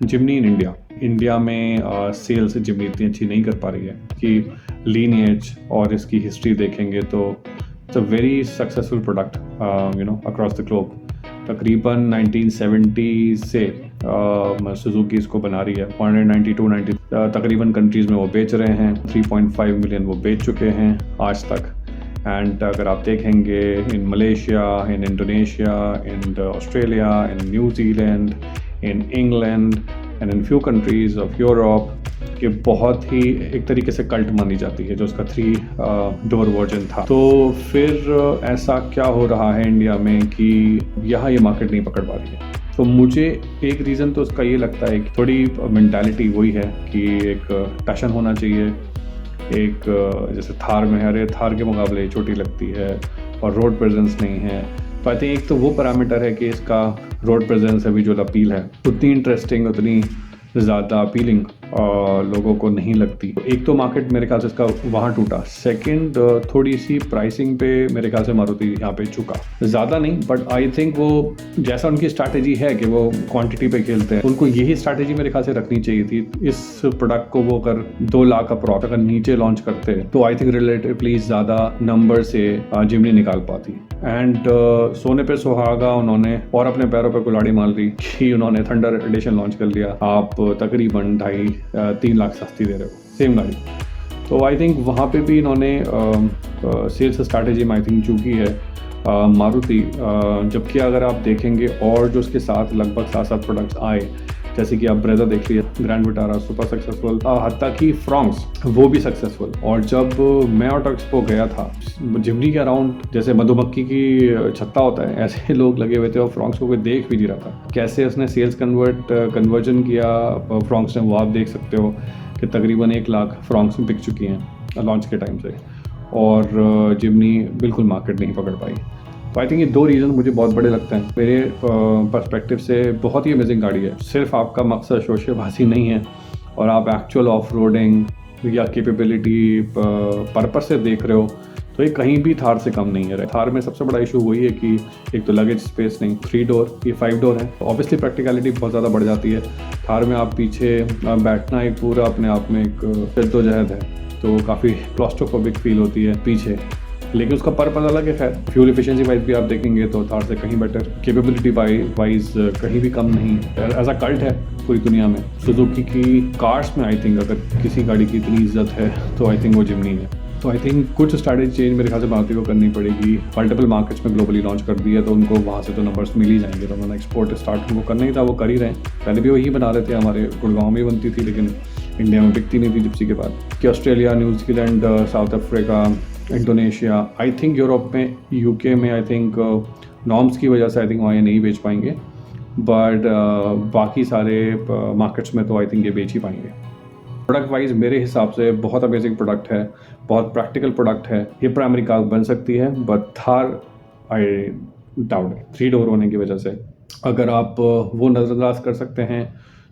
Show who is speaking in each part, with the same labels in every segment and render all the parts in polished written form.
Speaker 1: Jimny in India India में sales जिमनी इतनी अच्छी नहीं कर पा रही है कि लीनिएज और इसकी हिस्ट्री देखेंगे तो it's a very successful product across the globe. तकरीबन 1970 से सुजुकी इसको बना रही है। 192 90 तकरीबन कंट्रीज़ में वो बेच रहे हैं। 3.5 मिलियन वो बेच चुके हैं आज तक। एंड अगर आप देखेंगे in Malaysia, in Indonesia, in Australia, in new Zealand, in England and in few countries of Europe कि बहुत ही एक तरीके से कल्ट मानी जाती है जो उसका 3 डोर वर्जन था। तो फिर ऐसा क्या हो रहा है इंडिया में कि यहाँ ये मार्केट नहीं पकड़ पा रही है। तो मुझे एक रीज़न तो उसका ये लगता है कि थोड़ी मेंटालिटी वही है कि एक टशन होना चाहिए। एक जैसे थार में है, अरे थार के मुकाबले छोटी लगती है और रोड प्रेजेंस नहीं है। तो आई थिंक एक तो वो पैरामीटर है कि इसका रोड प्रेजेंस है, विजुअल अपील है उतनी इंटरेस्टिंग, उतनी ज़्यादा अपीलिंग लोगों को नहीं लगती। एक तो मार्केट मेरे ख्याल से इसका वहाँ टूटा। सेकंड, थोड़ी सी प्राइसिंग पे मेरे ख्याल से मारुति यहाँ पे चुका, ज़्यादा नहीं बट आई थिंक वो जैसा उनकी स्ट्रैटेजी है कि वो क्वांटिटी पे खेलते हैं, उनको यही स्ट्रैटेजी मेरे ख्याल से रखनी चाहिए थी। इस प्रोडक्ट को वो अगर 2 लाख अप्रॉक्स अगर नीचे लॉन्च करते तो आई थिंक रिलेटिवली ज़्यादा नंबर से जिमनी निकाल पाती। एंड सोने पे सुहागा उन्होंने और अपने पैरों पे कुल्हाड़ी मार ली कि उन्होंने थंडर एडिशन लॉन्च कर लिया। आप तकरीबन 2.5-3 लाख सस्ती दे रहे हो सेम गाड़ी। तो आई थिंक वहाँ पे भी इन्होंने सेल्स स्ट्रैटेजी में आई थिंक चूकी है मारुति। जबकि अगर आप देखेंगे और जो उसके साथ लगभग 7 प्रोडक्ट्स आए, जैसे कि आप ब्रेजा देख लिया, ग्रैंड विटारा सुपर सक्सेसफुल, हत्ता कि फ्रॉन्क्स वो भी सक्सेसफुल। और जब मैं ऑटो एक्सपो गया था, जिमनी के अराउंड जैसे मधुमक्खी की छत्ता होता है ऐसे लोग लगे हुए थे और फ्रॉन्क्स को कोई देख भी नहीं रहा था। कैसे उसने सेल्स कन्वर्जन किया फ्रॉन्क्स ने, वो आप देख सकते हो कि तकरीबन 1 लाख फ्रॉन्क्स बिक चुकी हैं लॉन्च के टाइम से। और जिमनी बिल्कुल मार्केट नहीं पकड़ पाई। तो आई थिंक ये 2 रीज़न मुझे बहुत बड़े लगते हैं। मेरे पर्सपेक्टिव से बहुत ही अमेजिंग गाड़ी है। सिर्फ आपका मकसद शोशेबाजी नहीं है और आप एक्चुअल ऑफ रोडिंग या कैपेबिलिटी पर्पस से देख रहे हो तो ये कहीं भी थार से कम नहीं है। थार में सबसे बड़ा इशू वही है कि एक तो लगेज स्पेस नहीं, 3 डोर, ये 5 डोर है। ऑब्वियसली प्रैक्टिकलिटी बहुत ज़्यादा बढ़ जाती है। थार में आप पीछे बैठना एक पूरा अपने आप में एक जद्दोजहद है, तो काफ़ी क्लॉस्ट्रोफोबिक फील होती है पीछे। लेकिन उसका पर्पस अलग है। खैर फ्यूल एफिशिएंसी वाइज भी आप देखेंगे तो थार से कहीं बेटर, कैपेबिलिटी वाइज कहीं भी कम नहीं। ऐसा कल्ट है पूरी दुनिया में। सुजुकी की कार्स में आई थिंक अगर किसी गाड़ी की इतनी इज्जत है तो आई थिंक वो जिमनी है। तो आई थिंक कुछ स्ट्रैटेजी चेंज मेरे ख्याल से मारुति को करनी पड़ेगी। मल्टीपल मार्केट्स में ग्लोबली लॉन्च कर दिया तो उनको वहाँ से तो नंबर्स मिल ही जाएंगे। तो उन्होंने एक्सपोर्ट स्टार्ट उनको करना ही था, वो कर ही रहे हैं। पहले भी वही बना रहे थे, हमारे गुड़गांव में बनती थी लेकिन इंडिया में बिकती नहीं थी जिप्सी के बाद। कि Australia, New Zealand, south Africa, Indonesia, I think Europe में, यूके में आई थिंक नॉर्म्स की वजह से आई थिंक वहाँ ये नहीं बेच पाएंगे। बट बाकी सारे मार्केट्स में तो आई थिंक ये बेच ही पाएंगे। प्रोडक्ट वाइज मेरे हिसाब से बहुत अमेजिंग प्रोडक्ट है, बहुत प्रैक्टिकल प्रोडक्ट है। ये प्राइमरी कार बन सकती है but Thar I doubt it, 3 door होने की वजह से। अगर आप वो नज़रअंदाज कर सकते हैं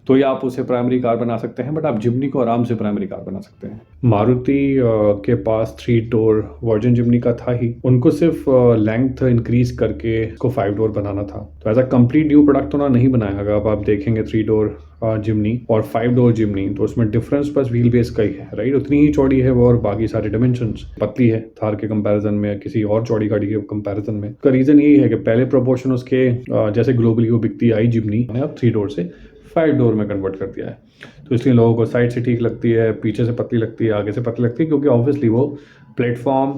Speaker 1: तो या आप उसे प्राइमरी कार बना सकते हैं, बट आप जिमनी को आराम से प्राइमरी कार बना सकते हैं। मारुति के पास 3 डोर वर्जन जिमनी का था ही, उनको सिर्फ लेंथ इंक्रीज करके इसको 5 डोर बनाना था। तो as a complete new product तो नहीं बनाया। अगर आप देखेंगे 3 डोर जिमनी और 5 डोर जिमनी तो उसमें डिफरेंस बस व्हील बेस का ही है, राइट। उतनी ही चौड़ी है वो और बाकी सारे डायमेंशंस पतली है थार के कंपैरिजन में या किसी और चौड़ी गाड़ी के कंपैरिजन में। का रीजन यही है कि पहले प्रोपोर्शन उसके जैसे ग्लोबली वो बिकती आई जिमनी ने अब 3 डोर से 5 डोर में कन्वर्ट कर दिया है। तो इसलिए लोगों को साइड से ठीक लगती है, पीछे से पतली लगती है, आगे से पतली लगती है, क्योंकि ऑब्वियसली वो प्लेटफॉर्म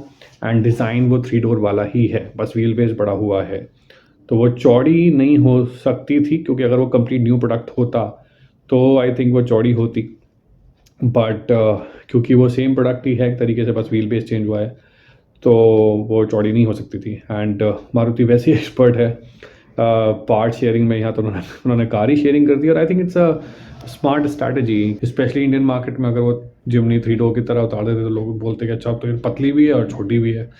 Speaker 1: एंड डिज़ाइन वो 3 डोर वाला ही है, बस व्हील बेस बड़ा हुआ है। तो वो चौड़ी नहीं हो सकती थी, क्योंकि अगर वो कंप्लीट न्यू प्रोडक्ट होता तो आई थिंक वो चौड़ी होती। बट क्योंकि वो सेम प्रोडक्ट ही है एक तरीके से, बस व्हील बेस चेंज हुआ है, तो वो चौड़ी नहीं हो सकती थी। एंड मारुति वैसे ही एक्सपर्ट है पार्ट शेयरिंग में। यहाँ तो उन्होंने कार ही शेयरिंग कर दी और I think it's a smart strategy. Specially Indian market में अगर वो जिमनी 3 डोर की तरह उतार देते तो लोग बोलते कि अच्छा तो ये पतली भी है और छोटी भी है,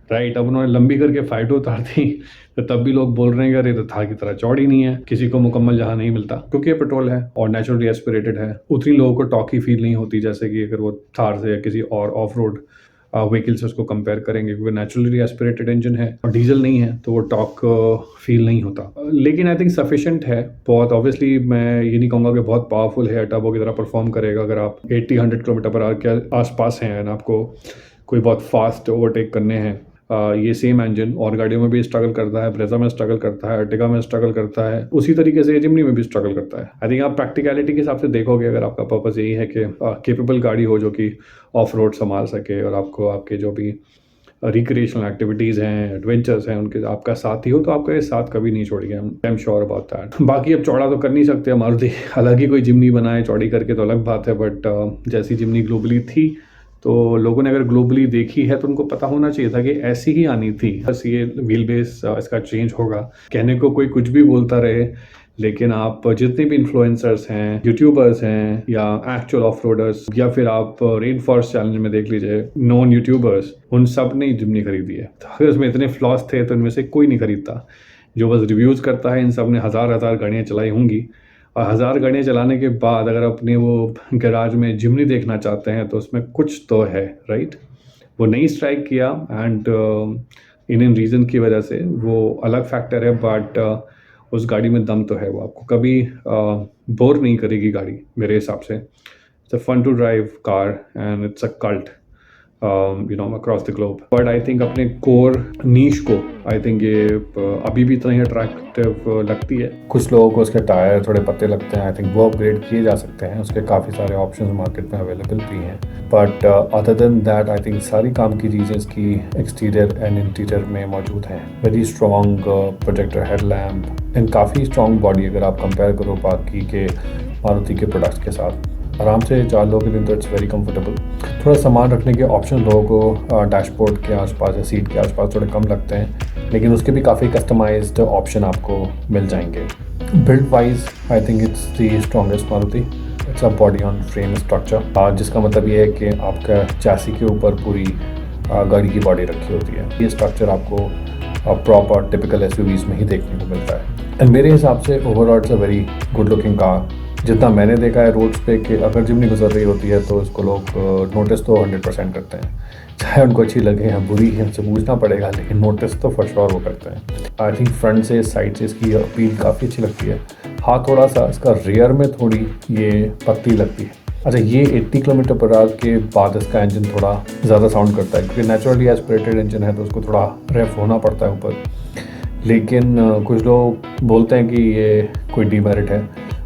Speaker 1: राइट। अब उन्होंने लंबी करके 5 डोर उतार दी तो तब भी लोग बोल रहे हैं कि अरे तो थार की तरह चौड़ी नहीं है। किसी को मुकम्मल जहाँ नहीं मिलता, क्योंकि ये पेट्रोल है और नेचुरली एस्पिरेटेड है, उतनी लोगों को टॉकी फील नहीं होती जैसे कि अगर वो थार से या किसी और ऑफ रोड व्हीकल से उसको कंपेयर करेंगे, क्योंकि नेचुरली एस्पिरेटेड इंजन है और डीजल नहीं है तो वो टॉर्क फील नहीं होता, लेकिन आई थिंक सफिशिएंट है बहुत। ऑब्वियसली मैं ये नहीं कहूँगा कि बहुत पावरफुल है, टर्बो की तरह परफॉर्म करेगा अगर आप 80-100 किलोमीटर पर आवर के आसपास हैं एंड आपको कोई बहुत फास्ट ओवरटेक करने हैं। ये सेम इंजन और गाड़ियों में भी स्ट्रगल करता है, ब्रेजा में स्ट्रगल करता है, अर्टिगा में स्ट्रगल करता है, उसी तरीके से जिमनी में भी स्ट्रगल करता है। आई थिंक आप प्रैक्टिकलिटी के हिसाब से देखोगे, अगर आपका पर्पस यही है कि केपेबल गाड़ी हो जो कि ऑफ रोड संभाल सके और आपको आपके जो भी रिक्रिएशनल एक्टिविटीज़ हैं, एडवेंचर्स हैं, उनके आपका साथ ही हो, तो आपका ये साथ कभी नहीं छोड़ेगा। I am sure about that. बाकी अब चौड़ा तो कर नहीं सकते मारुति, अलग ही कोई जिमनी बनाए चौड़ी करके तो अलग बात है, बट जैसी जिमनी ग्लोबली थी तो लोगों ने अगर ग्लोबली देखी है तो उनको पता होना चाहिए था कि ऐसी ही आनी थी। बस ये व्हील बेस इसका चेंज होगा। कहने को कोई कुछ भी बोलता रहे, लेकिन आप जितने भी इन्फ्लुएंसर्स हैं, यूट्यूबर्स हैं या एक्चुअल ऑफ रोडर्स, या फिर आप रेन फॉरेस्ट चैलेंज में देख लीजिए नॉन यूट्यूबर्स, उन सब ने जिमनी खरीदी है। तो अगर उसमें इतने फ्लॉस थे तो इनमें से कोई नहीं खरीदता। जो बस रिव्यूज़ करता है, इन सब ने हज़ार गाड़ियाँ चलाई होंगी, और 1000 गाड़ियाँ चलाने के बाद अगर अपने वो गैराज में जिमनी देखना चाहते हैं तो उसमें कुछ तो है, राइट। वो नहीं स्ट्राइक किया एंड इन रीज़न की वजह से वो अलग फैक्टर है, बट उस गाड़ी में दम तो है। वो आपको कभी बोर नहीं करेगी गाड़ी मेरे हिसाब से। It's a fun to drive car and it's a cult across the globe. But I think अपने कोर नीश को आई थिंक ये अभी भी इतना ही अट्रैक्टिव लगती है। कुछ लोगों को उसके टायर थोड़े पतले लगते हैं, आई थिंक वो अपग्रेड किए जा सकते हैं, उसके काफ़ी सारे ऑप्शंस मार्केट में अवेलेबल भी हैं। But other than that I think सारी काम की चीज़ें इसकी एक्सटीरियर एंड इंटीरियर में मौजूद हैं। Very strong projector headlamp and काफ़ी स्ट्रॉन्ग बॉडी अगर आप कंपेयर करो बाकी के मारुति के प्रोडक्ट्स के साथ। आराम से 4 लोगों के दिन तो इट्स वेरी कंफर्टेबल। थोड़ा सामान रखने के ऑप्शन लोगों को डैशबोर्ड के आसपास या सीट के आसपास थोड़े कम लगते हैं, लेकिन उसके भी काफ़ी कस्टमाइज्ड ऑप्शन आपको मिल जाएंगे। Build wise I think it's the strongest Maruti. It's a body on frame structure, जिसका मतलब ये है कि आपका चैसी के ऊपर पूरी गाड़ी की बॉडी रखी होती है। ये स्ट्रक्चर आपको प्रॉपर टिपिकल एसयूवीज में ही देखने को मिलता है। एंड मेरे हिसाब से overall it's a very good looking car. जितना मैंने देखा है रोड्स पे कि अगर जिमनी गुजर रही होती है तो इसको लोग नोटिस तो 100% करते हैं, चाहे उनको अच्छी लगे या बुरी, हमसे पूछना पड़ेगा, लेकिन नोटिस तो फॉर श्योर वो करते हैं। आई थिंक फ्रंट से साइड से इसकी अपील काफ़ी अच्छी लगती है। हाँ, थोड़ा सा इसका रियर में थोड़ी ये पतली लगती है। अच्छा, ये 80 किलोमीटर पर आवर के बाद इसका इंजन थोड़ा ज़्यादा साउंड करता है, क्योंकि नेचुरली एस्पिरेटेड इंजन है तो उसको थोड़ा रेफ होना पड़ता है ऊपर। लेकिन कुछ लोग बोलते हैं कि ये कोई डीमेरिट है,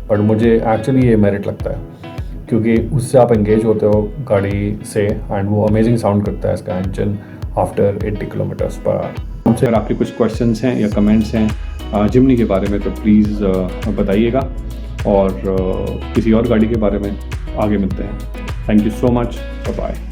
Speaker 1: बट मुझे एक्चुअली ये मेरिट लगता है, क्योंकि उससे आप एंगेज होते हो गाड़ी से एंड वो अमेजिंग साउंड करता है इसका engine after 80 kilometres per hour. हमसे अगर आपके कुछ क्वेश्चंस हैं या कमेंट्स हैं जिमनी के बारे में तो प्लीज़ बताइएगा, और किसी और गाड़ी के बारे में आगे मिलते हैं। Thank you so much, bye.